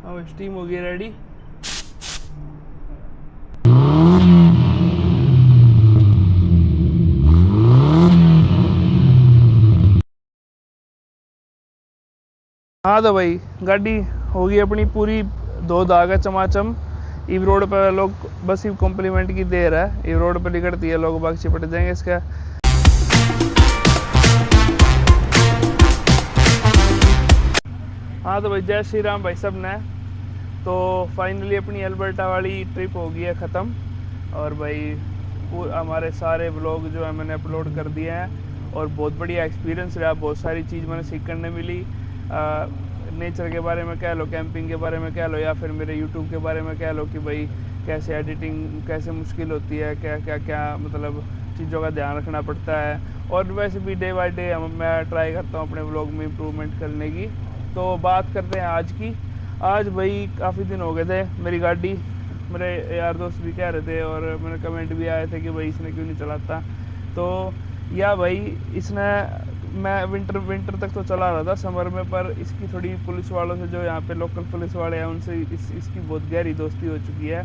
अब स्टीम हो गई रेडी। हाँ तो भाई गाड़ी हो गई अपनी पूरी दो दाग चमाचम। इव रोड पर लोग बस इव कॉम्प्लीमेंट की देर है, इव रोड पर निकलती है लोग बाग चिपट जाएंगे इसका। हाँ तो भाई जय श्री राम भाई सब ने। तो फाइनली अपनी अल्बर्टा वाली ट्रिप हो गई है ख़त्म। और भाई हमारे सारे व्लॉग जो है मैंने अपलोड कर दिए हैं और बहुत बढ़िया एक्सपीरियंस रहा। बहुत सारी चीज़ मैंने सीखने मिली। नेचर के बारे में कह लो, कैंपिंग के बारे में कह लो, या फिर मेरे यूट्यूब के बारे में कह लो कि भाई कैसे एडिटिंग कैसे मुश्किल होती है, क्या क्या क्या मतलब चीज़ों का ध्यान रखना पड़ता है। और वैसे भी डे बाय डे मैं ट्राई करता हूँ अपने व्लॉग में इम्प्रूवमेंट करने की। तो बात करते हैं आज की। आज भाई काफ़ी दिन हो गए थे मेरी गाड़ी, मेरे यार दोस्त भी कह रहे थे और मेरे कमेंट भी आए थे कि भाई इसने क्यों नहीं चलाता। तो या भाई इसने मैं विंटर तक तो चला रहा था समर में, पर इसकी थोड़ी पुलिस वालों से जो यहाँ पे लोकल पुलिस वाले हैं उनसे इसकी बहुत गहरी दोस्ती हो चुकी है।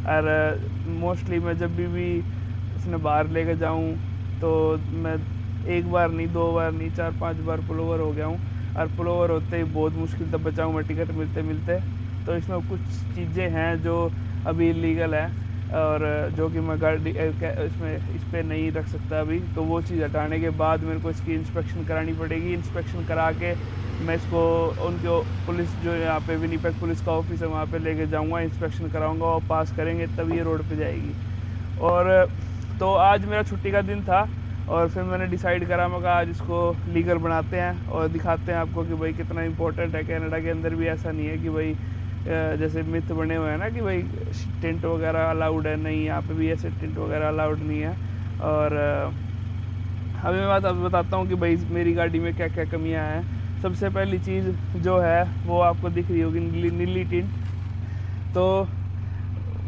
और मोस्टली मैं जब भी इसने बाहर लेके जाऊँ तो मैं एक बार नहीं, दो बार नहीं, 4-5 बार पुल ओवर हो गया हूँ। और पुल ओवर होते ही बहुत मुश्किल तब बचाऊँ मैं टिकट मिलते मिलते। तो इसमें कुछ चीज़ें हैं जो अभी इलीगल है और जो कि मैं गाड़ी इसमें इस पर नहीं रख सकता अभी। तो वो चीज़ हटाने के बाद मेरे को इसकी इंस्पेक्शन करानी पड़ेगी। इंस्पेक्शन करा के मैं इसको उनके पुलिस जो यहाँ पे विनिपेग पुलिस का ऑफिस है वहाँ पे लेके जाऊँगा, इंस्पेक्शन कराऊँगा और पास करेंगे तब ये रोड पे जाएगी। और तो आज मेरा छुट्टी का दिन था और फिर मैंने डिसाइड करा, मैं कहा आज इसको लीगल बनाते हैं और दिखाते हैं आपको कि भाई कितना इंपॉर्टेंट है। कनाडा के अंदर भी ऐसा नहीं है कि भाई जैसे मिथ बने हुए हैं ना कि भाई टेंट वगैरह अलाउड है, नहीं, यहाँ पे भी ऐसे टेंट वगैरह अलाउड नहीं है। और अभी मैं बात बताता हूँ कि भाई मेरी गाड़ी में क्या क्या कमियाँ हैं। सबसे पहली चीज़ जो है वो आपको दिख रही होगी, नीली टिंट। तो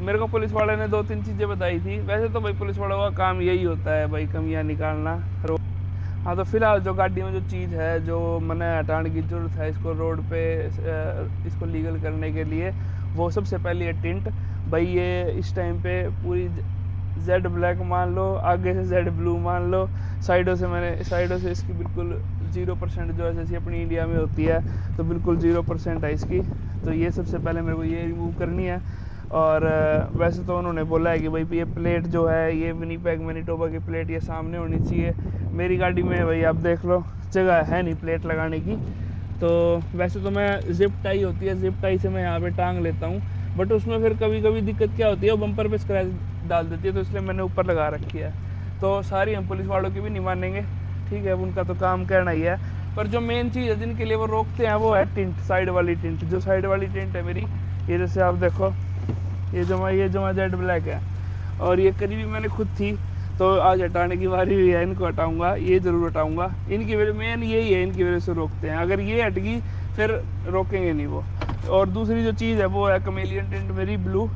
मेरे को पुलिस वाले ने 2-3 चीज़ें बताई थी। वैसे तो भाई पुलिस वालों का काम यही होता है भाई कमियाँ निकालना। हाँ तो फिलहाल जो गाड़ी में जो चीज़ है जो मैंने हटाने की ज़रूरत है इसको रोड पे इसको लीगल करने के लिए, वो सबसे पहले है टिंट। भाई ये इस टाइम पे पूरी जेड ब्लैक मान लो, आगे से जेड ब्लू मान लो, साइडों से इसकी बिल्कुल 0% जो जैसी अपनी इंडिया में होती है तो बिल्कुल 0% है इसकी। तो ये सबसे पहले मेरे को ये रिमूव करनी है। और वैसे तो उन्होंने बोला है कि भाई ये प्लेट जो है ये विनिपेग मैनिटोबा की प्लेट ये सामने होनी चाहिए। मेरी गाड़ी में भाई आप देख लो जगह है नहीं प्लेट लगाने की। तो वैसे तो मैं जिप टाई होती है, जिप टाई से मैं यहाँ पे टांग लेता हूँ, बट उसमें फिर कभी कभी दिक्कत क्या होती है वो बम्पर पे स्क्रैच डाल देती है, तो इसलिए मैंने ऊपर लगा रखी है। तो सारी हम पुलिस वालों की भी नहीं मानेंगे, ठीक है, उनका तो काम कहना ही है। पर जो मेन चीज़ है जिनके लिए वो रोकते हैं वो है टिंट, साइड वाली टिंट। जो साइड वाली टिंट है मेरी, ये जैसे आप देखो ये जो जेड ब्लैक है और ये करीबी मैंने खुद थी, तो आज हटाने की बारी हुई है। इनको हटाऊंगा, ये ज़रूर हटाऊंगा। इनकी वजह मेन यही है, इनकी वजह से रोकते हैं। अगर ये हट गई फिर रोकेंगे नहीं वो। और दूसरी जो चीज़ है वो है कमेलियन टिंट मेरी ब्लू।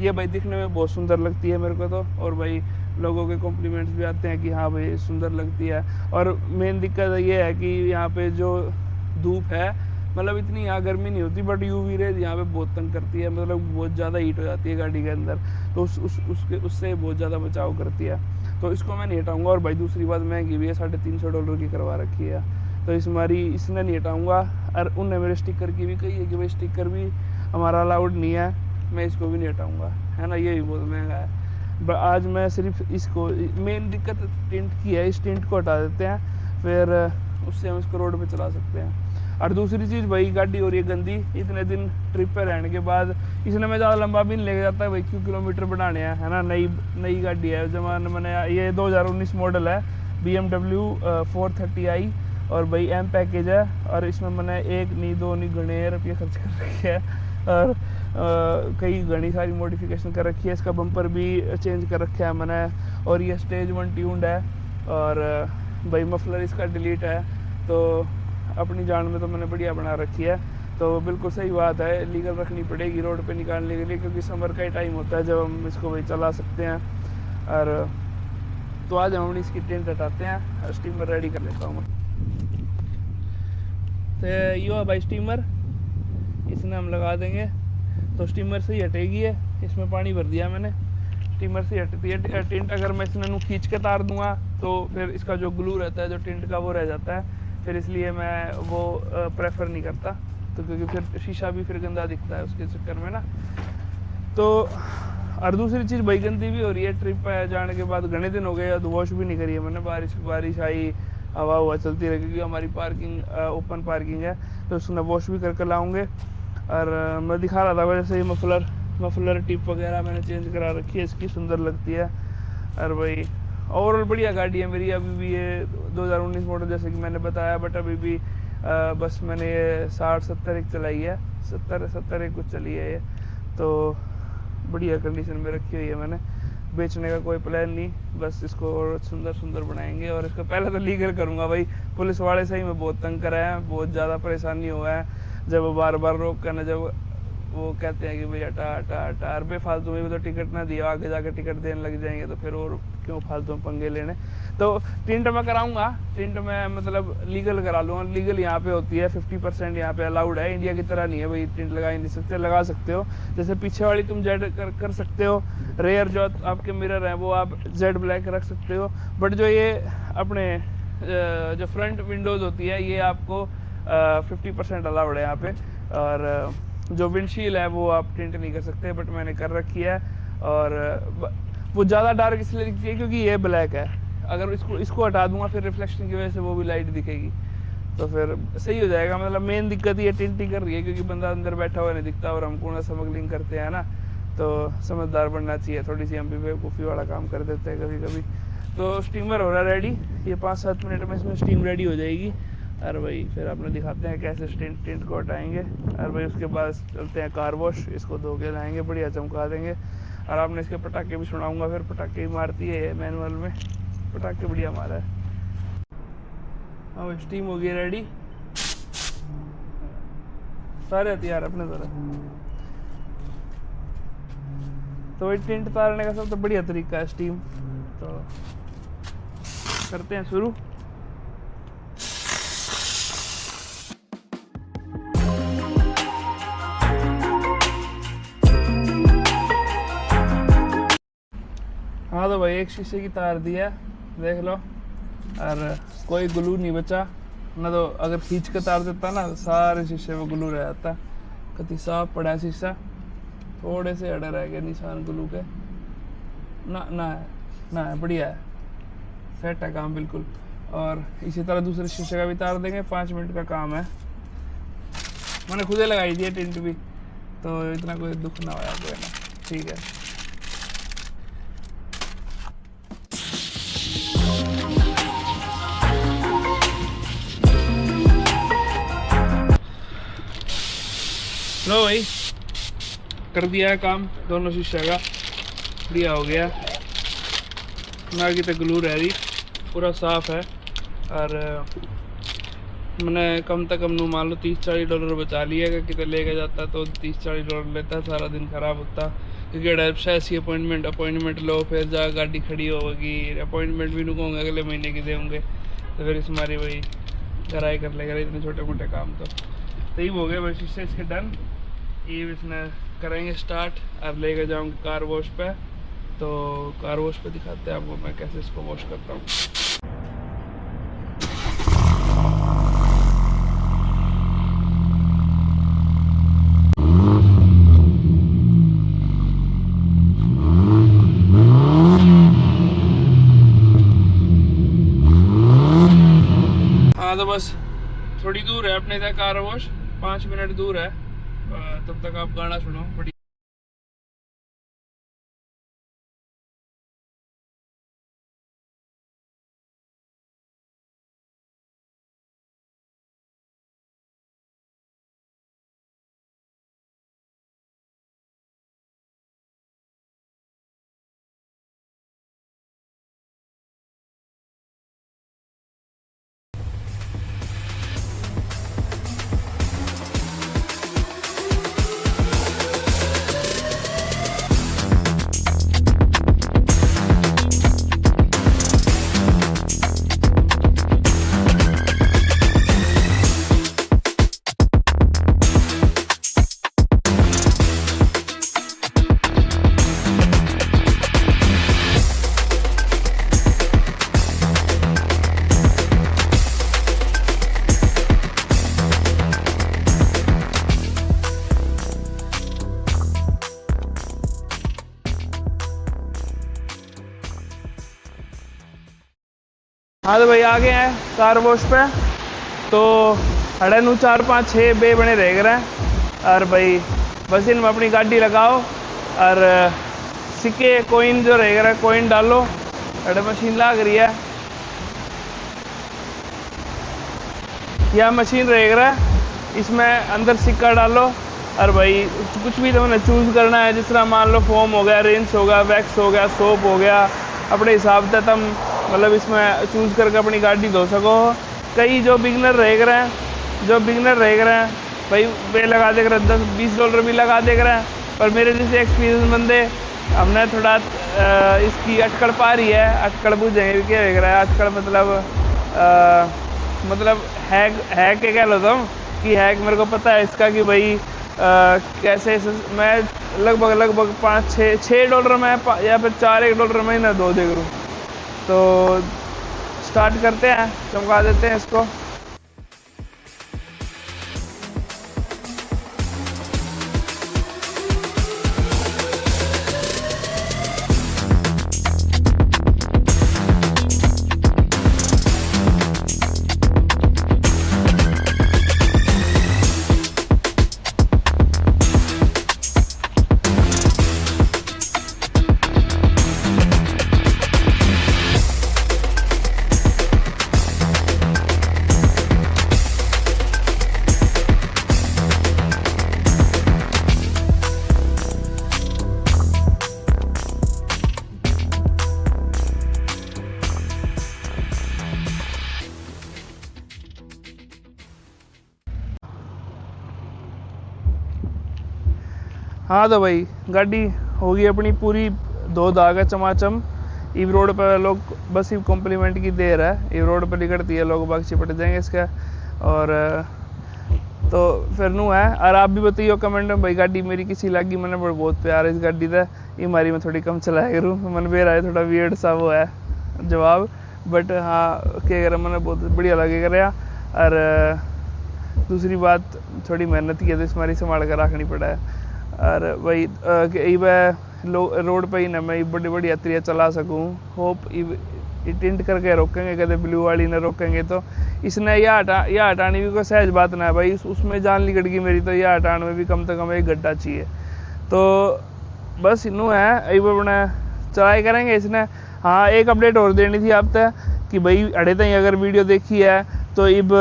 ये भाई दिखने में बहुत सुंदर लगती है मेरे को तो, और भाई लोगों के कॉम्प्लीमेंट्स भी आते हैं कि हाँ भाई सुंदर लगती है। और मेन दिक्कत ये है कि यहाँ पे जो धूप है, मतलब इतनी यहाँ गर्मी नहीं होती, बट यूवी रेज यहाँ पे बहुत तंग करती है, मतलब बहुत ज़्यादा हीट हो जाती है गाड़ी के अंदर। तो उससे बहुत ज़्यादा बचाव करती है। तो इसको मैं नहीं हटाऊँगा। और भाई दूसरी बात महंगी भी है, $350 की करवा रखी है, तो इसने नहीं हटाऊँगा। और उनने मेरे स्टिकर की भी कही है कि भाई स्टिकर भी हमारा अलाउड नहीं है, मैं इसको भी नहीं हटाऊँगा, है ना। ये भी बहुत महंगा है। आज मैं सिर्फ इसको, मेन दिक्कत टिंट की है, इस टिंट को हटा देते हैं, फिर उससे हम इसको रोड पे चला सकते हैं। और दूसरी चीज़ भाई गाड़ी हो रही है गंदी इतने दिन ट्रिप पे रहने के बाद। इसने मैं ज़्यादा लंबा भी नहीं लेके जाता भाई, क्यों किलोमीटर बढ़ाने हैं, है ना। नई गाड़ी है, जमाने मैंने ये 2019 मॉडल है, BMW 430i। और भाई M पैकेज है और इसमें मैंने एक नहीं दो नहीं घने रुपये खर्च कर रखे हैं और कई घनी सारी मॉडिफिकेशन कर रखी है। इसका बम्पर भी चेंज कर रखा है मैंने, और ये स्टेज 1 ट्यून्ड है। और भाई मफलर इसका डिलीट है, तो अपनी जान में तो मैंने बढ़िया बना रखी है। तो बिल्कुल सही बात है, लीगल रखनी पड़ेगी रोड पे निकालने के लिए, क्योंकि समर का ही टाइम होता है जब हम इसको भाई चला सकते हैं। और तो आज हम इसकी टेंट हटाते हैं, स्टीमर रेडी कर लेता हूँ मैं। तो यो है भाई स्टीमर, इसने हम लगा देंगे तो स्टीमर से ही हटेगी है। इसमें पानी भर दिया मैंने, स्टीमर से हटती है टिंट। अगर मैं इसमें खींच के तार दूंगा तो फिर इसका जो ग्लू रहता है जो टिंट का वो रह जाता है, फिर इसलिए मैं वो प्रेफर नहीं करता, तो क्योंकि फिर शीशा भी फिर गंदा दिखता है उसके चक्कर में ना। तो और दूसरी चीज़ भाई गंदी भी हो रही है, ट्रिप पे जाने के बाद घने दिन हो गए तो वॉश भी नहीं करी है मैंने। बारिश आई, हवा हुआ चलती रही, क्योंकि हमारी पार्किंग ओपन पार्किंग है, तो उसमें वॉश भी करके लाऊंगे। और मैं दिखा रहा था वैसे ही मफलर टिप वगैरह मैंने चेंज करा रखी है, इसकी सुंदर लगती है। और भाई ओवरऑल बढ़िया गाड़ी है मेरी। अभी भी ये 2019 मॉडल जैसे कि मैंने बताया, बट अभी भी बस मैंने ये 60-70 एक चलाई है, 70 एक कुछ चली है ये, तो बढ़िया कंडीशन में रखी हुई है मैंने। बेचने का कोई प्लान नहीं, बस इसको और सुंदर बनाएंगे। और इसको पहले तो लीगल करूँगा भाई। पुलिस वाले सही में बहुत तंग कराए हैं, बहुत ज़्यादा परेशानी हुआ है, जब वो बार रोक कर ना, जब वो कहते हैं कि भाई हटा और बेफालतू में भी तो टिकट ना दिया, आगे जाकर टिकट देने लग जाएंगे, तो फिर और क्यों फालतू में पंगे लेने। तो टिंट में कराऊंगा, टिंट में मतलब लीगल करा लूँगा। लीगल यहाँ पे होती है 50% यहाँ पे अलाउड है, इंडिया की तरह नहीं है भाई टिंट लगा ही नहीं सकते। लगा सकते हो, जैसे पीछे वाली तुम जेड कर सकते हो, रेयर जो आपके मिरर है वो आप जेड ब्लैक रख सकते हो, बट जो ये अपने जो फ्रंट विंडोज़ होती है ये आपको 50% अलाउड है यहाँ पे। और जो विंडशील है वो आप टिंट नहीं कर सकते, बट मैंने कर रखी है। और वो ज़्यादा डार्क इसलिए दिखती है क्योंकि ये ब्लैक है। अगर इसको हटा दूंगा फिर रिफ्लेक्शन की वजह से वो भी लाइट दिखेगी, तो फिर सही हो जाएगा। मतलब मेन दिक्कत ये टिंटिंग कर रही है क्योंकि बंदा अंदर बैठा हुआ नहीं दिखता, और हम कूड़ा स्मगलिंग करते हैं ना, तो समझदार बनना चाहिए। थोड़ी सी हम भी बेवकूफ़ी वाला काम कर देते हैं कभी कभी। तो स्टीमर हो रहा है रेडी, ये 5-7 मिनट में इसमें स्टीम रेडी हो जाएगी। और भाई फिर आपने दिखाते हैं कैसे टिंट को हटाएंगे। और भाई उसके बाद चलते हैं कार वॉश, इसको धो के लाएंगे, बढ़िया चमका देंगे। और आपने इसके पटाखे भी सुनाऊंगा, फिर पटाखे भी मारती है मैनुअल में, पटाखे बढ़िया मारा है। हाँ स्टीम हो गई रेडी, सारे हथियार अपने तरफ। तो वही टिंट तारने का सबसे बढ़िया तरीका है स्टीम। तो करते हैं शुरू। हाँ तो भाई एक शीशे की तार दी है, देख लो। और कोई ग्लू नहीं बचा ना, तो अगर खींच के तार देता ना तो सारे शीशे में ग्लू रह जाता। कति साफ पड़ा है शीशा, थोड़े से अड़े रह गए निशान ग्लू के। ना है बढ़िया है, सेट है काम बिल्कुल। और इसी तरह दूसरे शीशे का भी तार देंगे, 5 मिनट का काम है। मैंने खुद ही लगाई थी टिंट भी, तो इतना कोई दुख ना होया कोई ना, ठीक है। लो भाई कर दिया है काम दोनों शीशे का, बढ़िया हो गया ना कि तो ग्लू रह रही, पूरा साफ है। और मैंने कम से कम नू मान लो $30-40 बचा लिया, अगर कितने लेके जाता तो $30-40 लेता, सारा दिन ख़राब होता। क्योंकि ऐसी अपॉइंटमेंट लो, फिर जा गाड़ी खड़ी होगी, अपॉइंटमेंट भी नुकूँगे अगले महीने की देंगे, तो फिर इस हमारी वही कराई कर लेगा इतने छोटे मोटे काम। तो यही हो गया भाई शीशे इसके डन। ये इसमें करेंगे स्टार्ट, अब लेके जाऊँगी कार वॉश पे। तो कार वॉश पे दिखाते हैं आपको मैं कैसे इसको वॉश करता हूँ। हाँ तो बस थोड़ी दूर है अपने से कार वॉश, 5 मिनट दूर है। तब तक आप गाना सुनो बढ़िया। हाँ तो भाई आ गए हैं कार वॉश पे। तो अड़े नू 4 5 6 बे बने रह गए हैं। और भाई बस इनमें अपनी गाड़ी लगाओ और सिक्के कोइन जो रह गया कोइन डालो। अड़े मशीन लाग रही है, यह मशीन रह गया है, इसमें अंदर सिक्का डालो। और भाई कुछ भी तुमने चूज़ करना है, जिस तरह मान लो फोम हो गया, रिंस हो गया, वैक्स हो गया, सोप हो गया, अपने हिसाब से तुम मतलब इसमें चूज़ करके अपनी गाड़ी धो सको। कई जो बिगनर रह गए हैं भाई वे लगा दे कर $10-20 भी लगा दे कर। पर मेरे जैसे एक्सपीरियंस बंदे हमने थोड़ा इसकी अटकड़ पा रही है। अटकड़ बुझेंगे क्या देख रहा है, अटकड़ मतलब हैक के कह लो तुम कि हैक मेरे को पता है इसका कि भाई कैसे मैं लगभग $5-6 में या फिर $4 में ना धो दे करूँ। तो स्टार्ट करते हैं, चमका देते हैं इसको। हाँ तो भाई गाड़ी होगी अपनी पूरी धो धागा चमाचम। इव रोड पर लोग बस इव कॉम्प्लीमेंट की देर है, इव रोड पर निकलती है, लोग बाग चिपट जाएंगे इसका। और तो फिर नू है। और आप भी बताइए कमेंट में भाई गाड़ी मेरी किसी लगी, मैंने बहुत प्यार है इस गाड़ी का, ये हमारी मैं थोड़ी कम चलाया करूँ। मन बेर आए थोड़ा वियर्ड सा वो है जवाब, बट हाँ क्या कर मैंने बहुत बढ़िया लगे कर। और दूसरी बात थोड़ी मेहनत की है तो इस हमारी संभाल कर रखनी पड़ा है। और भाई रोड पे ही ना मैं बड़ी बड़ी यात्रियाँ चला सकूँ। होप टिंट करके रोकेंगे, कहते ब्लू वाली ने रोकेंगे तो इसने यह हटाने भी कोई सहज बात ना है भाई। उसमें जान लिकड़ गई मेरी, तो यह हटाने में भी कम से कम 1 घंटा चाहिए। तो बस इनू है इब अपना चलाई करेंगे इसने। हाँ एक अपडेट और देनी थी आप तक कि भाई अड़े तक अगर वीडियो देखी है तो इब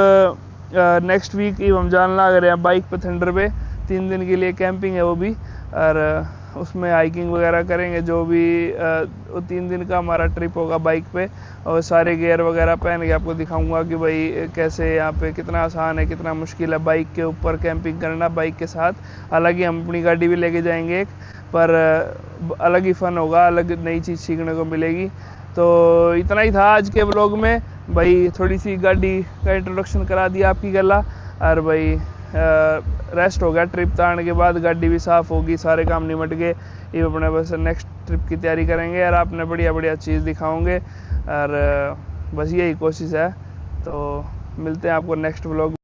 नेक्स्ट वीक इब हम जान लग रहे हैं बाइक पे थंडर पे 3 दिन के लिए कैंपिंग है वो भी। और उसमें हाइकिंग वगैरह करेंगे, जो भी 3 दिन का हमारा ट्रिप होगा बाइक पे। और सारे गियर वगैरह पहन के आपको दिखाऊंगा कि भाई कैसे यहाँ पे कितना आसान है, कितना मुश्किल है बाइक के ऊपर कैंपिंग करना बाइक के साथ। हालांकि हम अपनी गाड़ी भी लेके जाएंगे एक, पर अलग ही फन होगा, अलग नई चीज़ सीखने को मिलेगी। तो इतना ही था आज के व्लॉग में भाई, थोड़ी सी गाड़ी का इंट्रोडक्शन करा दिया आपकी गला। और भाई रेस्ट हो गया ट्रिप ताने के बाद, गाड़ी भी साफ़ होगी, सारे काम निमट गए। ये अपने बस नेक्स्ट ट्रिप की तैयारी करेंगे और आपने बढ़िया बढ़िया चीज़ दिखाओगे। और बस यही कोशिश है। तो मिलते हैं आपको नेक्स्ट व्लॉग।